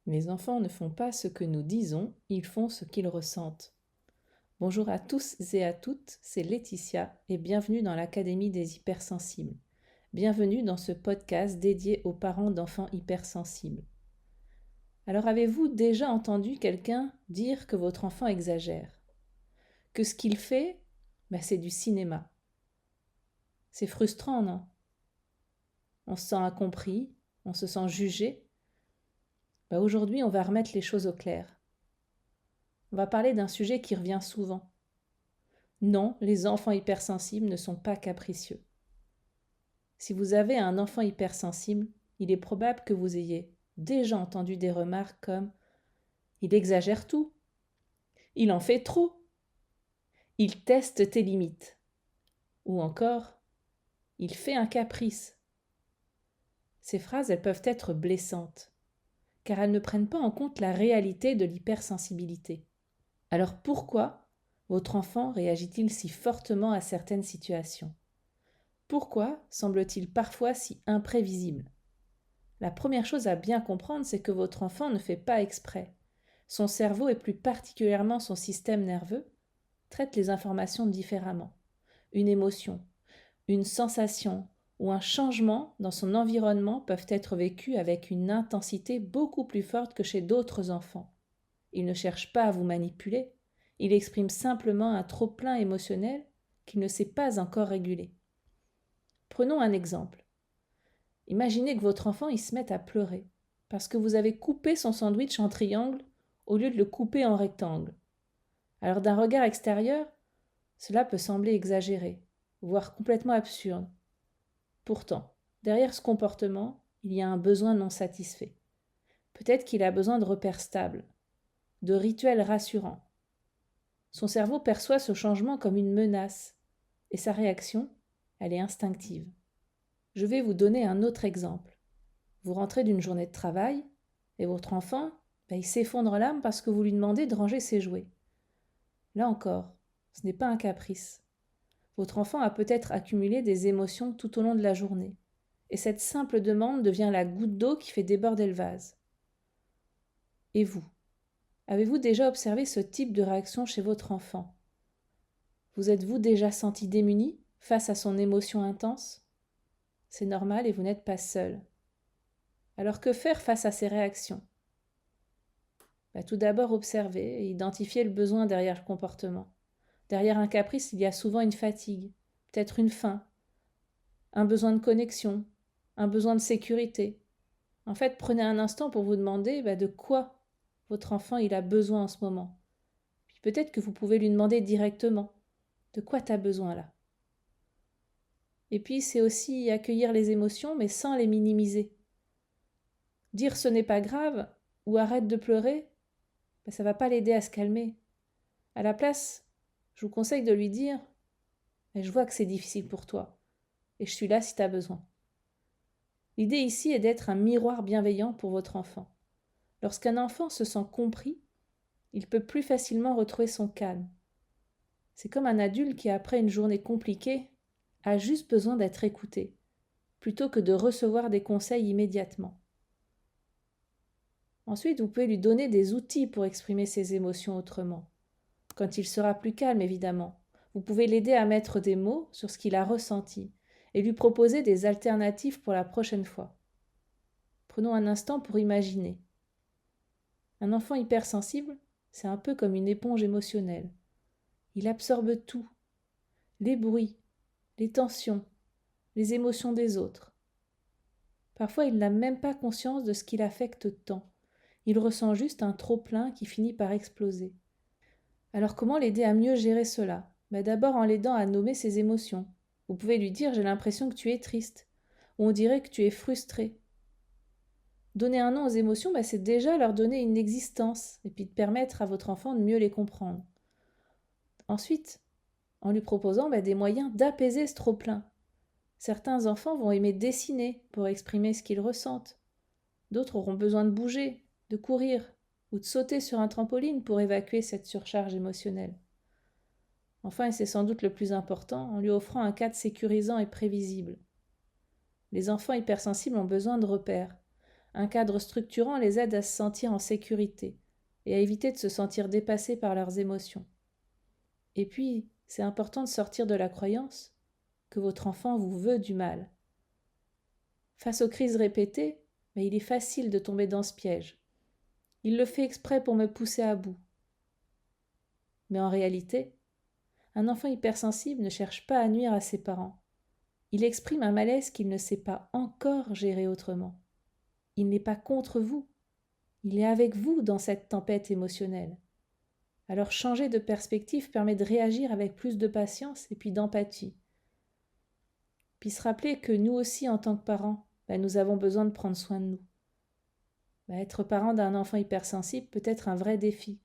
Les enfants ne font pas ce que nous disons, ils font ce qu'ils ressentent. Bonjour à tous et à toutes, c'est Laetitia et bienvenue dans l'Académie des hypersensibles. Bienvenue dans ce podcast dédié aux parents d'enfants hypersensibles. Alors avez-vous déjà entendu quelqu'un dire que votre enfant exagère? Que ce qu'il fait, c'est du cinéma. C'est frustrant, non? On se sent incompris, on se sent jugé. Aujourd'hui, on va remettre les choses au clair. On va parler d'un sujet qui revient souvent. Non, les enfants hypersensibles ne sont pas capricieux. Si vous avez un enfant hypersensible, il est probable que vous ayez déjà entendu des remarques comme « il exagère tout »,« il en fait trop »,« il teste tes limites » ou encore « il fait un caprice ». Ces phrases, elles peuvent être blessantes, car elles ne prennent pas en compte la réalité de l'hypersensibilité. Alors pourquoi votre enfant réagit-il si fortement à certaines situations? Pourquoi semble-t-il parfois si imprévisible? La première chose à bien comprendre, c'est que votre enfant ne fait pas exprès. Son cerveau, et plus particulièrement son système nerveux, traite les informations différemment. Une émotion, une sensation ou un changement dans son environnement peuvent être vécus avec une intensité beaucoup plus forte que chez d'autres enfants. Il ne cherche pas à vous manipuler, il exprime simplement un trop-plein émotionnel qu'il ne sait pas encore réguler. Prenons un exemple. Imaginez que votre enfant il se mette à pleurer parce que vous avez coupé son sandwich en triangle au lieu de le couper en rectangle. Alors d'un regard extérieur, cela peut sembler exagéré, voire complètement absurde. Pourtant, derrière ce comportement, il y a un besoin non satisfait. Peut-être qu'il a besoin de repères stables, de rituels rassurants. Son cerveau perçoit ce changement comme une menace et sa réaction, elle est instinctive. Je vais vous donner un autre exemple. Vous rentrez d'une journée de travail et votre enfant, il s'effondre l'âme parce que vous lui demandez de ranger ses jouets. Là encore, ce n'est pas un caprice. Votre enfant a peut-être accumulé des émotions tout au long de la journée. Et cette simple demande devient la goutte d'eau qui fait déborder le vase. Et vous? Avez-vous déjà observé ce type de réaction chez votre enfant? Vous êtes-vous déjà senti démuni face à son émotion intense? C'est normal et vous n'êtes pas seul. Alors que faire face à ces réactions? Tout d'abord observer et identifier le besoin derrière le comportement. Derrière un caprice, il y a souvent une fatigue, peut-être une faim, un besoin de connexion, un besoin de sécurité. En fait, prenez un instant pour vous demander de quoi votre enfant il a besoin en ce moment. Puis peut-être que vous pouvez lui demander directement de quoi tu as besoin là. Et puis c'est aussi accueillir les émotions mais sans les minimiser. Dire ce n'est pas grave ou arrête de pleurer, ça ne va pas l'aider à se calmer. À la place, je vous conseille de lui dire je vois que c'est difficile pour toi et je suis là si tu as besoin. L'idée ici est d'être un miroir bienveillant pour votre enfant. Lorsqu'un enfant se sent compris, il peut plus facilement retrouver son calme. C'est comme un adulte qui, après une journée compliquée, a juste besoin d'être écouté, plutôt que de recevoir des conseils immédiatement. Ensuite, vous pouvez lui donner des outils pour exprimer ses émotions autrement. Quand il sera plus calme, évidemment, vous pouvez l'aider à mettre des mots sur ce qu'il a ressenti et lui proposer des alternatives pour la prochaine fois. Prenons un instant pour imaginer. Un enfant hypersensible, c'est un peu comme une éponge émotionnelle. Il absorbe tout, les bruits, les tensions, les émotions des autres. Parfois, il n'a même pas conscience de ce qu'il affecte tant. Il ressent juste un trop-plein qui finit par exploser. Alors comment l'aider à mieux gérer cela? D'abord en l'aidant à nommer ses émotions. Vous pouvez lui dire « j'ai l'impression que tu es triste » ou on dirait que tu es frustré. Donner un nom aux émotions, c'est déjà leur donner une existence et puis de permettre à votre enfant de mieux les comprendre. Ensuite, en lui proposant des moyens d'apaiser ce trop-plein. Certains enfants vont aimer dessiner pour exprimer ce qu'ils ressentent. D'autres auront besoin de bouger, de courir ou de sauter sur un trampoline pour évacuer cette surcharge émotionnelle. Enfin, et c'est sans doute le plus important, en lui offrant un cadre sécurisant et prévisible. Les enfants hypersensibles ont besoin de repères. Un cadre structurant les aide à se sentir en sécurité et à éviter de se sentir dépassés par leurs émotions. Et puis, c'est important de sortir de la croyance que votre enfant vous veut du mal. Face aux crises répétées, il est facile de tomber dans ce piège. Il le fait exprès pour me pousser à bout. Mais en réalité, un enfant hypersensible ne cherche pas à nuire à ses parents. Il exprime un malaise qu'il ne sait pas encore gérer autrement. Il n'est pas contre vous. Il est avec vous dans cette tempête émotionnelle. Alors changer de perspective permet de réagir avec plus de patience et puis d'empathie. Puis se rappeler que nous aussi, en tant que parents, nous avons besoin de prendre soin de nous. Être parent d'un enfant hypersensible peut être un vrai défi.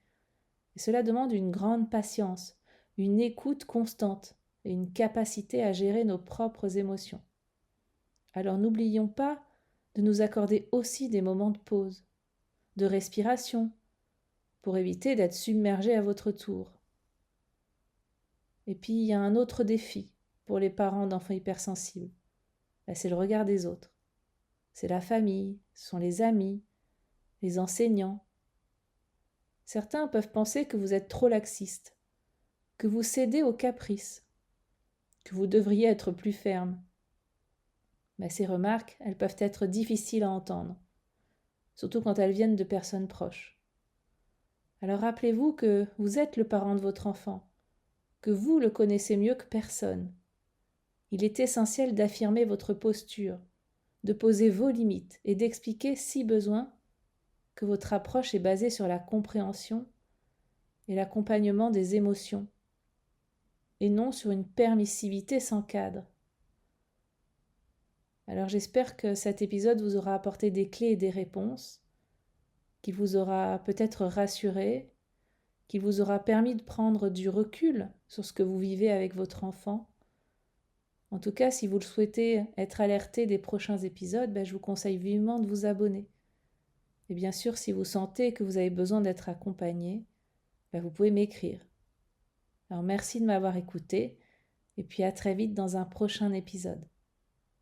Et cela demande une grande patience, une écoute constante et une capacité à gérer nos propres émotions. Alors n'oublions pas de nous accorder aussi des moments de pause, de respiration, pour éviter d'être submergés à votre tour. Et puis il y a un autre défi pour les parents d'enfants hypersensibles. C'est le regard des autres. C'est la famille, ce sont les amis, les enseignants. Certains peuvent penser que vous êtes trop laxiste, que vous cédez aux caprices, que vous devriez être plus ferme. Ces remarques, elles peuvent être difficiles à entendre, surtout quand elles viennent de personnes proches. Alors rappelez-vous que vous êtes le parent de votre enfant, que vous le connaissez mieux que personne. Il est essentiel d'affirmer votre posture, de poser vos limites et d'expliquer, si besoin, que votre approche est basée sur la compréhension et l'accompagnement des émotions, et non sur une permissivité sans cadre. Alors j'espère que cet épisode vous aura apporté des clés et des réponses, qui vous aura peut-être rassuré, qui vous aura permis de prendre du recul sur ce que vous vivez avec votre enfant. En tout cas, si vous le souhaitez être alerté des prochains épisodes, je vous conseille vivement de vous abonner. Et bien sûr, si vous sentez que vous avez besoin d'être accompagné, vous pouvez m'écrire. Alors merci de m'avoir écouté, et puis à très vite dans un prochain épisode.